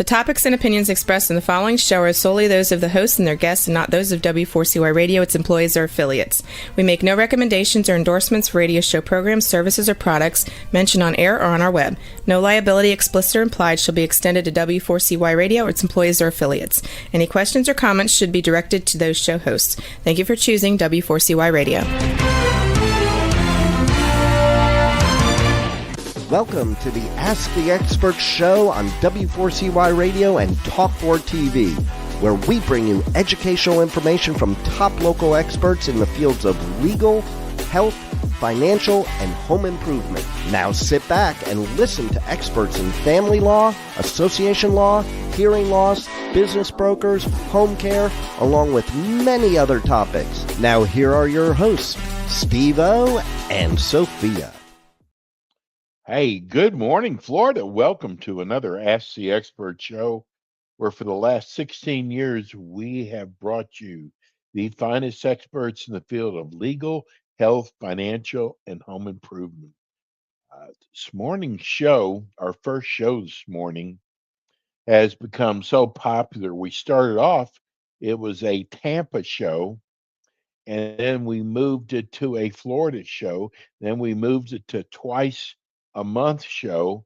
topics and opinions expressed in the following show are solely those of the host and their guests and not those of W4CY Radio, its employees, or affiliates. We make no recommendations or endorsements for radio show programs, services, or products mentioned on air or on our web. No liability, explicit or implied, shall be extended to W4CY Radio or its employees or affiliates. Any questions or comments should be directed to those show hosts. Thank you for choosing W4CY Radio. Welcome to the Ask the Expert show on W4CY Radio and Talk4 TV, where we bring you educational information from top local experts in the fields of legal, health, financial, and home improvement. Now sit back and listen to experts in family law, association law, hearing loss, business brokers, home care, along with many other topics. Now here are your hosts, Steve-O and Sophia. Hey, good morning, Florida. Welcome to another Ask the Expert show, where for the last 16 years, we have brought you the finest experts in the field of legal, health, financial, and home improvement. This morning's show, our first show this morning, has become so popular. We started off, it was a Tampa show, and then we moved it to a Florida show. Then we moved it to twice a month show.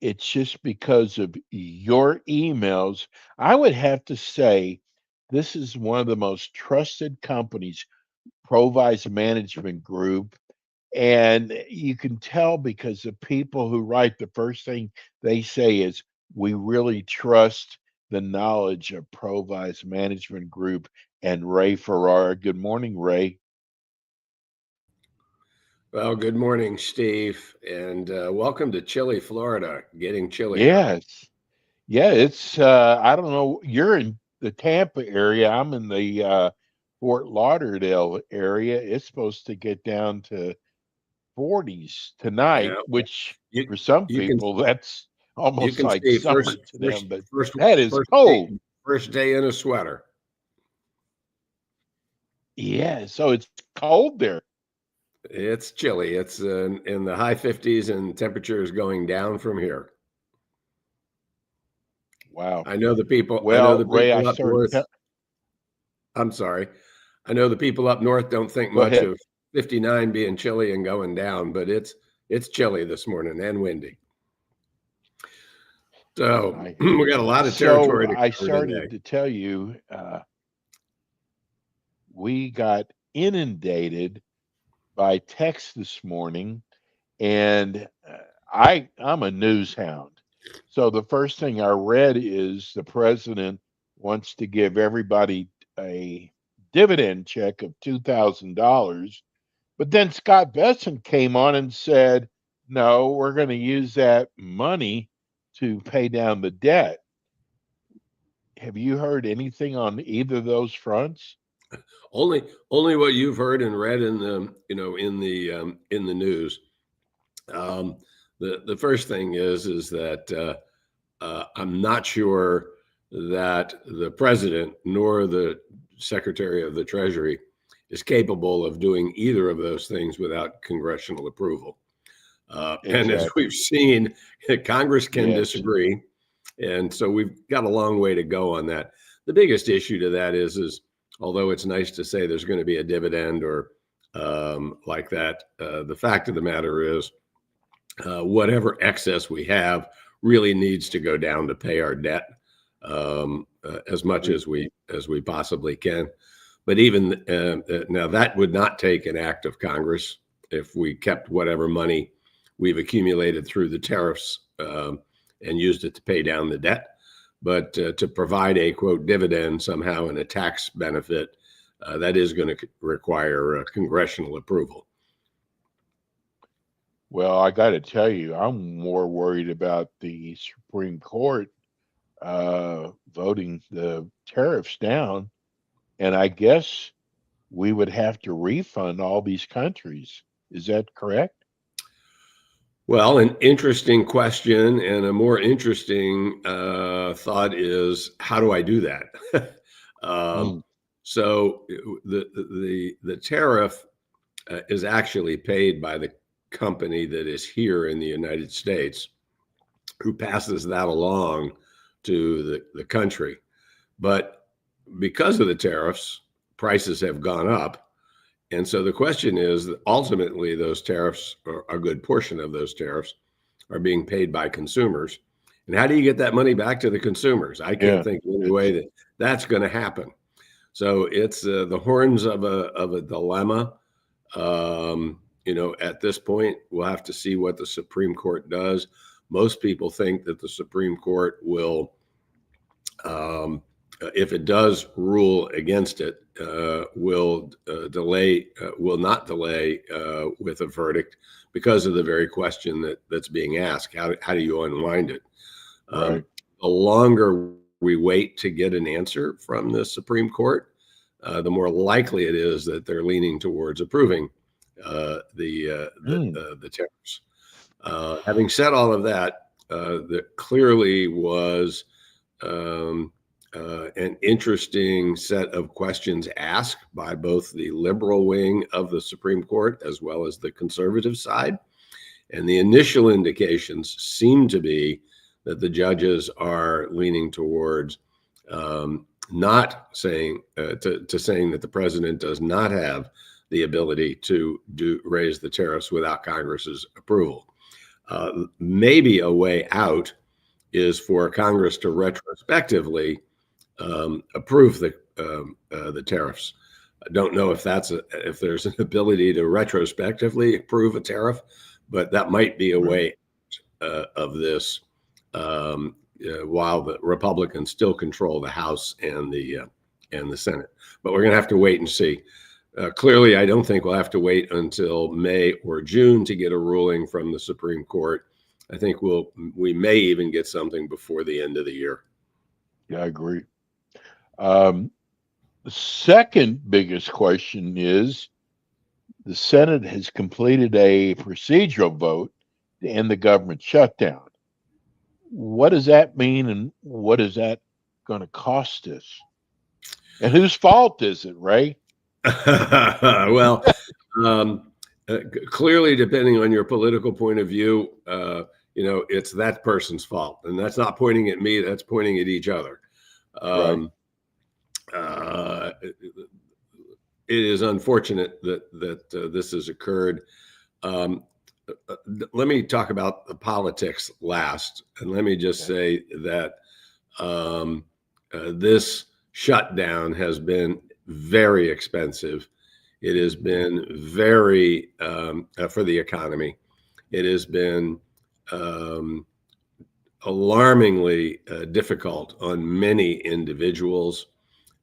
It's just because of your emails. I would have to say this is one of the most trusted companies, Provise Management Group. And you can tell because the people who write, the first thing they say is, we really trust the knowledge of Provise Management Group and Ray Ferrara. Good morning, Ray. Well, good morning, Steve, and welcome to chilly Florida. Getting chilly. Yes. Yeah, it's, I don't know, you're in the Tampa area. I'm in the Fort Lauderdale area. It's supposed to get down to 40s tonight, Yeah. which for some people, that's almost like summer to them, but that is cold. First day in a sweater. Yeah, so it's cold there. It's chilly. It's in the high 50s, and temperature is going down from here. Wow. I know the people. Well, Ray, up north. I'm sorry. I know the people up north don't think much of 59 being chilly and going down, but it's chilly this morning and windy. So we got a lot of territory to cover I started today. to tell you, we got inundated by text this morning, and I'm a news hound. So the first thing I read is the president wants to give everybody a dividend check of $2,000. But then Scott Besson came on and said, no, we're going to use that money to pay down the debt. Have you heard anything on either of those fronts? Only what you've heard and read in the in the news. The first thing is that I'm not sure that the president nor the Secretary of the Treasury is capable of doing either of those things without congressional approval. And as we've seen, Congress can disagree, and so we've got a long way to go on that. The biggest issue to that is although it's nice to say there's going to be a dividend or like that, the fact of the matter is whatever excess we have really needs to go down to pay our debt as much as we possibly can. But even now, that would not take an act of Congress if we kept whatever money we've accumulated through the tariffs and used it to pay down the debt. But to provide a, quote, dividend somehow and a tax benefit, that is going to require congressional approval. Well, I got to tell you, I'm more worried about the Supreme Court voting the tariffs down. And I guess we would have to refund all these countries. Is that correct? Well, an interesting question, and a more interesting thought is, how do I do that? So the tariff is actually paid by the company that is here in the United States, who passes that along to the country. But because of the tariffs, prices have gone up. And so the question is that ultimately those tariffs, or a good portion of those tariffs, are being paid by consumers. And how do you get that money back to the consumers? I can't think of any way that that's going to happen. So it's the horns of a dilemma. At this point, we'll have to see what the Supreme Court does. Most people think that the Supreme Court will, if it does rule against it, will not delay with a verdict because of the very question that's being asked. How do you unwind it? Right. The longer we wait to get an answer from the Supreme Court, the more likely it is that they're leaning towards approving the tariffs. Having said all of that, there clearly was an interesting set of questions asked by both the liberal wing of the Supreme Court as well as the conservative side. And the initial indications seem to be that the judges are leaning towards not saying saying that the president does not have the ability to raise the tariffs without Congress's approval. Maybe a way out is for Congress to retrospectively approve the tariffs. I don't know if there's an ability to retrospectively approve a tariff, but that might be a way of this while the Republicans still control the House and the Senate. But we're going to have to wait and see. Clearly, I don't think we'll have to wait until May or June to get a ruling from the Supreme Court. I think we may even get something before the end of the year. Yeah, I agree. The second biggest question is the Senate has completed a procedural vote to end the government shutdown. What does that mean, and what is that going to cost us? And whose fault is it, Ray? Well, clearly, depending on your political point of view, it's that person's fault, and that's not pointing at me. That's pointing at each other. Right. It is unfortunate that this has occurred. Let me talk about the politics last, and let me just say that this shutdown has been very expensive. It has been very for the economy. It has been alarmingly difficult on many individuals,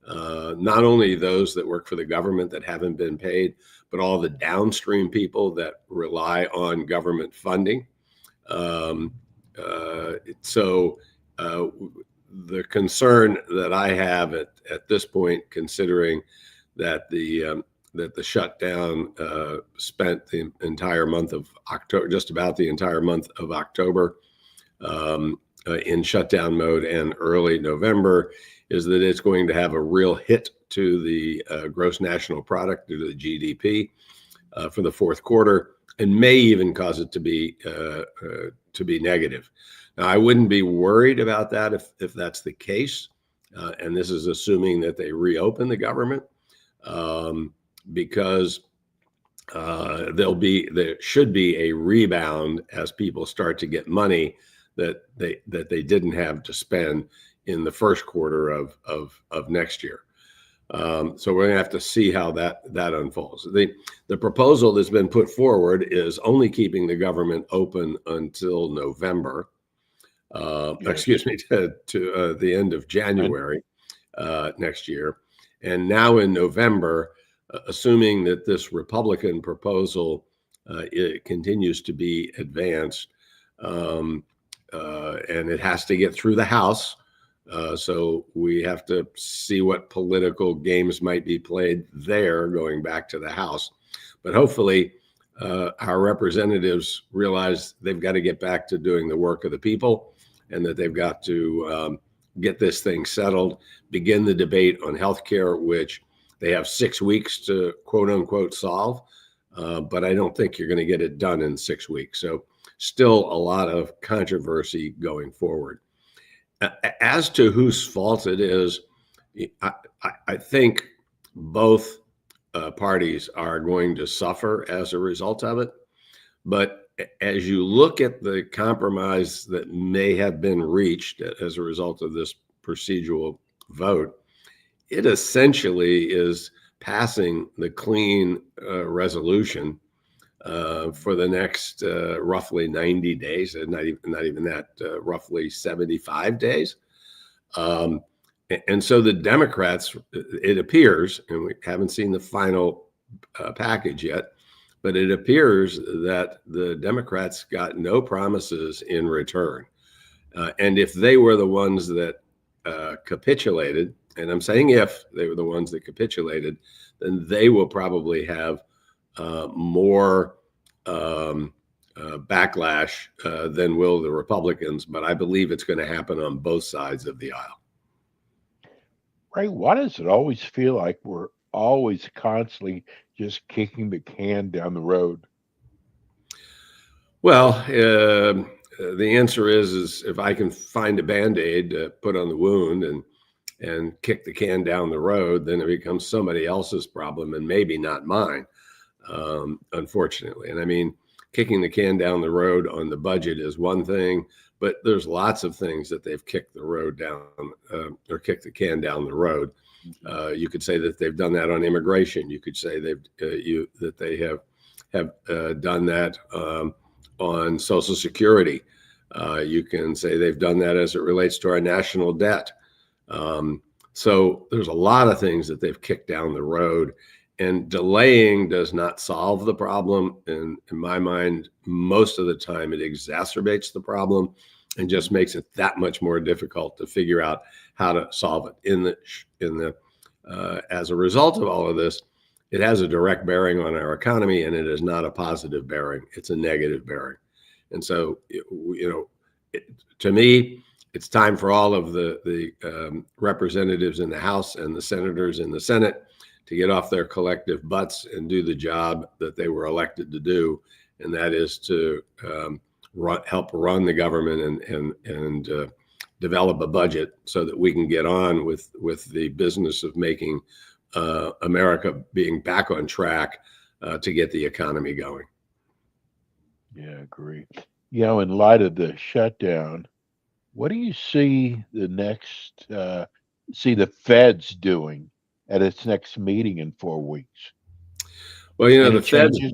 not only those that work for the government that haven't been paid, but all the downstream people that rely on government funding. So the concern that I have at this point, considering that the shutdown spent the entire month of October, just about the entire month of October, in shutdown mode and early November, is that it's going to have a real hit to the gross national product, due to the GDP for the fourth quarter, and may even cause it to be negative. Now, I wouldn't be worried about that if that's the case, and this is assuming that they reopen the government, because there should be a rebound as people start to get money that they didn't have to spend in the first quarter of next year. So we're going to have to see how that unfolds. The proposal that's been put forward is only keeping the government open until November. Excuse me, to the end of January next year. And now in November, assuming that this Republican proposal it continues to be advanced, and it has to get through the House. So we have to see what political games might be played there going back to the House. But hopefully our representatives realize they've got to get back to doing the work of the people, and that they've got to get this thing settled, begin the debate on health care, which they have 6 weeks to quote unquote solve. But I don't think you're going to get it done in 6 weeks. So still a lot of controversy going forward. As to whose fault it is, I think both parties are going to suffer as a result of it. But as you look at the compromise that may have been reached as a result of this procedural vote, it essentially is passing the clean resolution for the next roughly 90 days, and not even that, roughly 75 days. And so the Democrats, it appears, and we haven't seen the final package yet, but it appears that the Democrats got no promises in return. And if they were the ones that capitulated, and I'm saying if they were the ones that capitulated, then they will probably have more backlash than will the Republicans. But I believe it's going to happen on both sides of the aisle. Ray, why does it always feel like we're always constantly just kicking the can down the road? Well, the answer is if I can find a Band-Aid to put on the wound and kick the can down the road, then it becomes somebody else's problem and maybe not mine, unfortunately. And I mean, kicking the can down the road on the budget is one thing, but there's lots of things that they've kicked the road down or kicked the can down the road. You could say that they've done that on immigration. You could say that they have done that on Social Security. You can say they've done that as it relates to our national debt. So there's a lot of things that they've kicked down the road, and delaying does not solve the problem. And in my mind, most of the time it exacerbates the problem and just makes it that much more difficult to figure out how to solve it. As a result of all of this, it has a direct bearing on our economy, and it is not a positive bearing. It's a negative bearing. And so, to me, it's time for all of the representatives in the House and the senators in the Senate to get off their collective butts and do the job that they were elected to do, and that is to help run the government and develop a budget so that we can get on with the business of making America being back on track to get the economy going. Yeah, I agree. In light of the shutdown, what do you see the Fed's doing at its next meeting in 4 weeks? Well, Any the Fed. changes?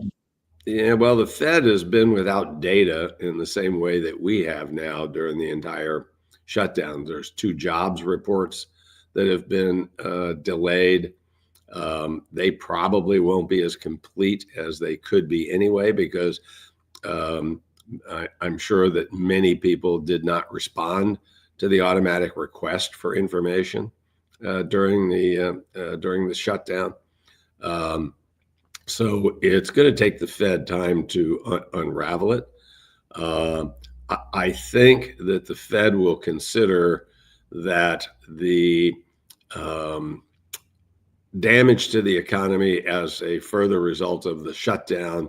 Yeah, well, the Fed has been without data in the same way that we have now during the entire shutdown. There's 2 jobs reports that have been delayed. They probably won't be as complete as they could be anyway, because I'm sure that many people did not respond to the automatic request for information during the shutdown. So it's going to take the Fed time to unravel it. I think that the Fed will consider that the damage to the economy as a further result of the shutdown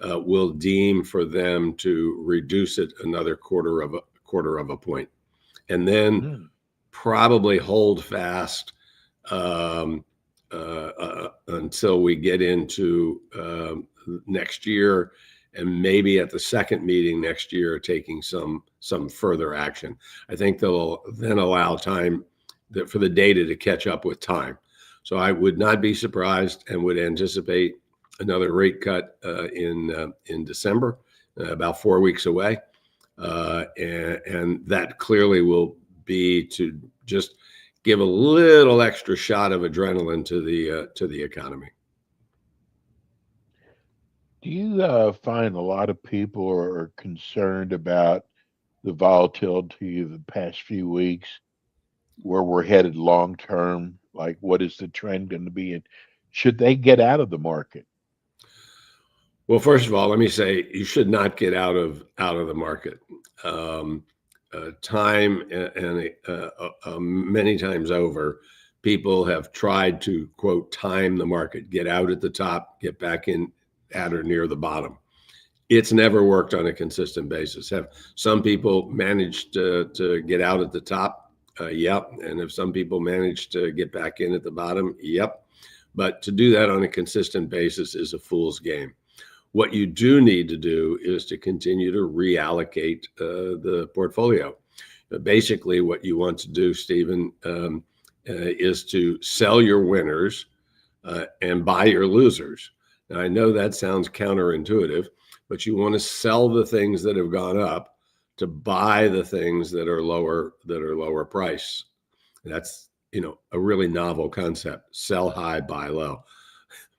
will deem for them to reduce it another quarter of a point, and then probably hold fast until we get into next year, and maybe at the second meeting next year taking some further action. I think they'll then allow time for the data to catch up with time. So I would not be surprised and would anticipate another rate cut in December, about 4 weeks away, and that clearly will be to just give a little extra shot of adrenaline to the economy. Do you find a lot of people are concerned about the volatility of the past few weeks, where we're headed long term? Like, what is the trend going to be, and should they get out of the market? Well, first of all, let me say you should not get out of the market. Time and many times over, people have tried to, quote, time the market, get out at the top, get back in at or near the bottom. It's never worked on a consistent basis. Have some people managed to get out at the top? Yep. And if some people managed to get back in at the bottom? Yep. But to do that on a consistent basis is a fool's game. What you do need to do is to continue to reallocate the portfolio. Basically, what you want to do, Stephen, is to sell your winners and buy your losers. Now, I know that sounds counterintuitive, but you want to sell the things that have gone up to buy the things that are lower price. That's, a really novel concept. Sell high, buy low.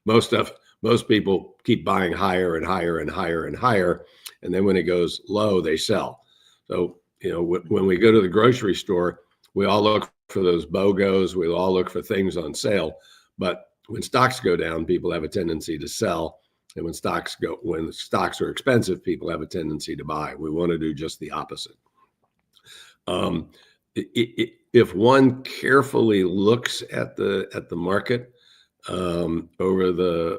Most people keep buying higher and higher and higher and higher, and then when it goes low, they sell. So, when we go to the grocery store, we all look for those BOGOs. We all look for things on sale, but when stocks go down, people have a tendency to sell. And when stocks are expensive, people have a tendency to buy. We want to do just the opposite. If one carefully looks at the market over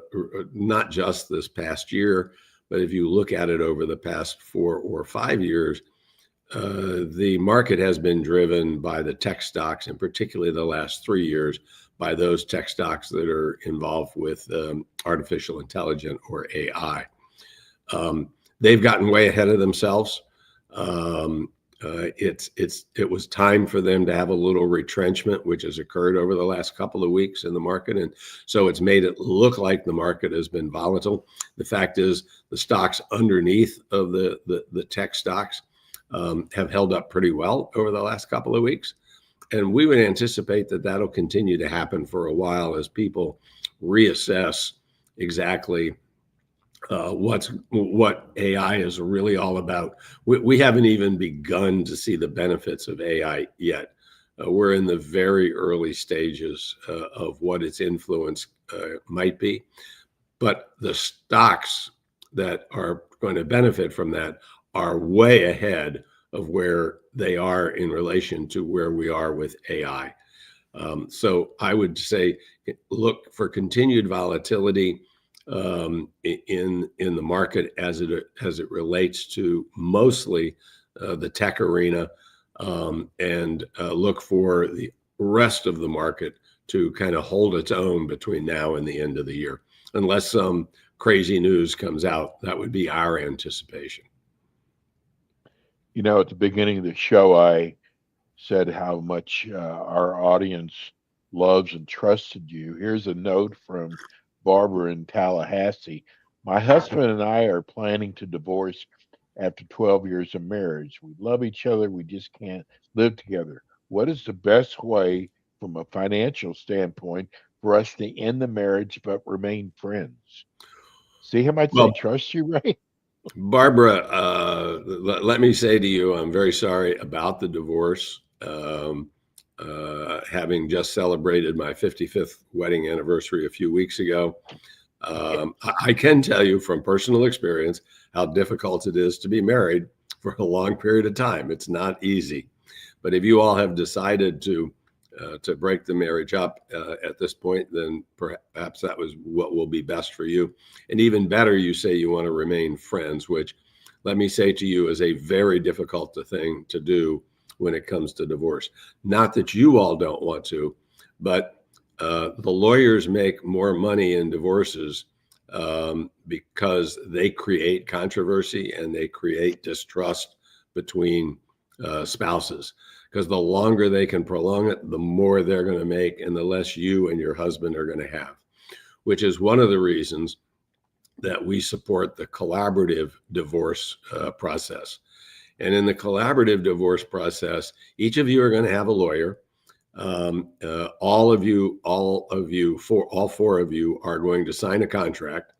not just this past year, but if you look at it over the past 4 or 5 years, the market has been driven by the tech stocks, and particularly the last 3 years, by those tech stocks that are involved with artificial intelligence or AI. They've gotten way ahead of themselves. It was time for them to have a little retrenchment, which has occurred over the last couple of weeks in the market. And so it's made it look like the market has been volatile. The fact is the stocks underneath of the tech stocks have held up pretty well over the last couple of weeks. And we would anticipate that that'll continue to happen for a while as people reassess exactly what AI is really all about. We haven't even begun to see the benefits of AI yet. We're in the very early stages of what its influence might be. But the stocks that are going to benefit from that are way ahead of where they are in relation to where we are with AI. So I would say look for continued volatility in the market as it relates to mostly the tech arena, and look for the rest of the market to kind of hold its own between now and the end of the year, unless some crazy news comes out. That would be our anticipation. At the beginning of the show, I said how much our audience loves and trusted you. Here's a note from Barbara in Tallahassee. My husband and I are planning to divorce after 12 years of marriage. We love each other. We just can't live together. What is the best way from a financial standpoint for us to end the marriage but remain friends? See how much they trust you, Ray? Barbara, let me say to you, I'm very sorry about the divorce. Having just celebrated my 55th wedding anniversary a few weeks ago, I can tell you from personal experience how difficult it is to be married for a long period of time. It's not easy. But if you all have decided to break the marriage up at this point, then perhaps that was what will be best for you. And even better, you say you want to remain friends, which, let me say to you, is a very difficult thing to do when it comes to divorce. Not that you all don't want to, but the lawyers make more money in divorces because they create controversy and they create distrust between spouses. Because the longer they can prolong it, the more they're going to make and the less you and your husband are going to have, which is one of the reasons that we support the collaborative divorce process. And in the collaborative divorce process, each of you are going to have a lawyer. All four of you are going to sign a contract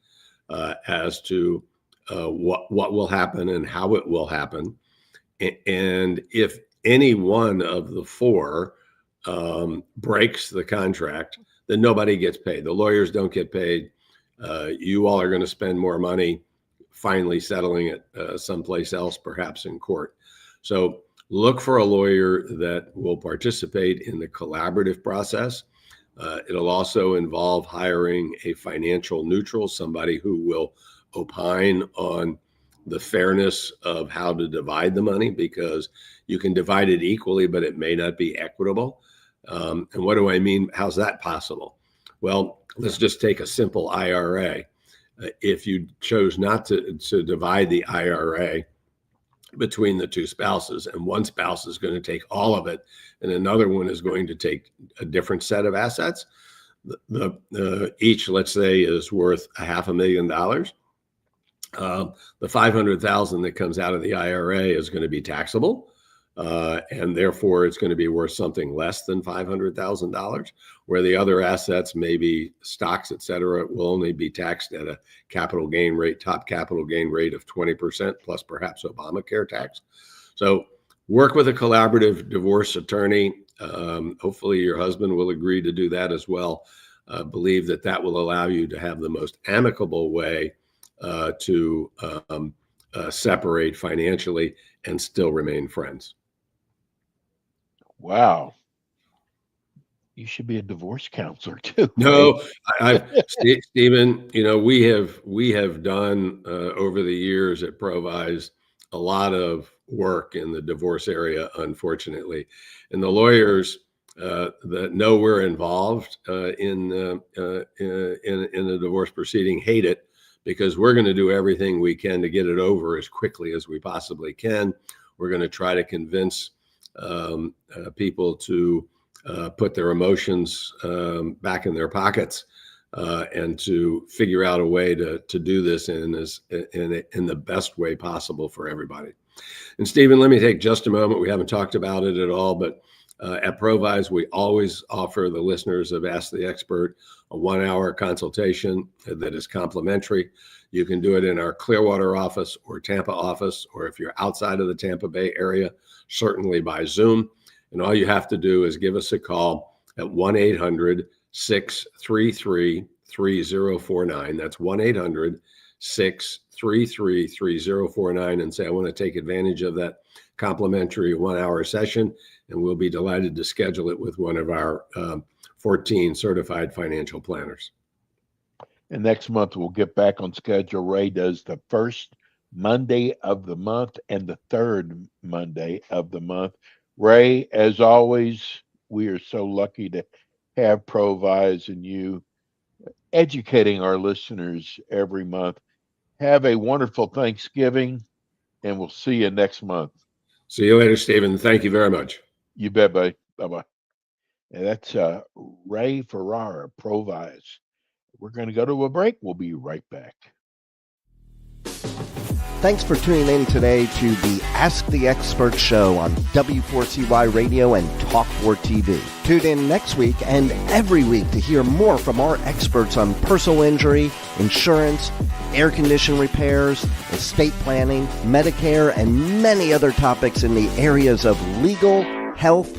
as to what will happen and how it will happen. And if any one of the four breaks the contract, then nobody gets paid. The lawyers don't get paid. You all are going to spend more money finally settling it someplace else, perhaps in court. So look for a lawyer that will participate in the collaborative process. It'll also involve hiring a financial neutral, somebody who will opine on the fairness of how to divide the money, because you can divide it equally, but it may not be equitable. And what do I mean? How's that possible? Well, let's just take a simple IRA. If you chose not to divide the IRA between the two spouses, and one spouse is going to take all of it and another one is going to take a different set of assets, each, let's say, is worth $500,000. The $500,000 that comes out of the IRA is going to be taxable, and therefore it's going to be worth something less than $500,000, where the other assets, maybe stocks, et cetera, will only be taxed at a capital gain rate, top capital gain rate of 20%, plus perhaps Obamacare tax. So work with a collaborative divorce attorney. Hopefully your husband will agree to do that as well. Believe that will allow you to have the most amicable way to separate financially and still remain friends. Wow. You should be a divorce counselor too. No, Stephen, we have done over the years at Provise a lot of work in the divorce area, unfortunately, and the lawyers that know we're involved in the divorce proceeding hate it, because we're going to do everything we can to get it over as quickly as we possibly can. We're going to try to convince people to put their emotions back in their pockets and to figure out a way to do this in the best way possible for everybody. And Stephen, let me take just a moment. We haven't talked about it at all, but at Provise, we always offer the listeners of Ask the Expert a 1-hour consultation that is complimentary. You can do it in our Clearwater office or Tampa office, or if you're outside of the Tampa Bay area, certainly by Zoom. And all you have to do is give us a call at 1-800-633-3049. That's 1-800-633-3049, and say, I want to take advantage of that complimentary 1-hour session, and we'll be delighted to schedule it with one of our 14 certified financial planners. And next month, we'll get back on schedule. Ray does the first Monday of the month and the third Monday of the month. Ray, as always, we are so lucky to have Provise and you educating our listeners every month. Have a wonderful Thanksgiving, and we'll see you next month. See you later, Stephen. Thank you very much. You bet, buddy. Bye-bye. And that's Ray Ferrara, Provise. We're going to go to a break. We'll be right back. Thanks for tuning in today to the Ask the Expert show on W4CY Radio and Talk4 TV. Tune in next week and every week to hear more from our experts on personal injury, insurance, air condition repairs, estate planning, Medicare, and many other topics in the areas of legal, health,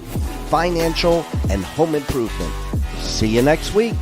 financial, and home improvement. See you next week.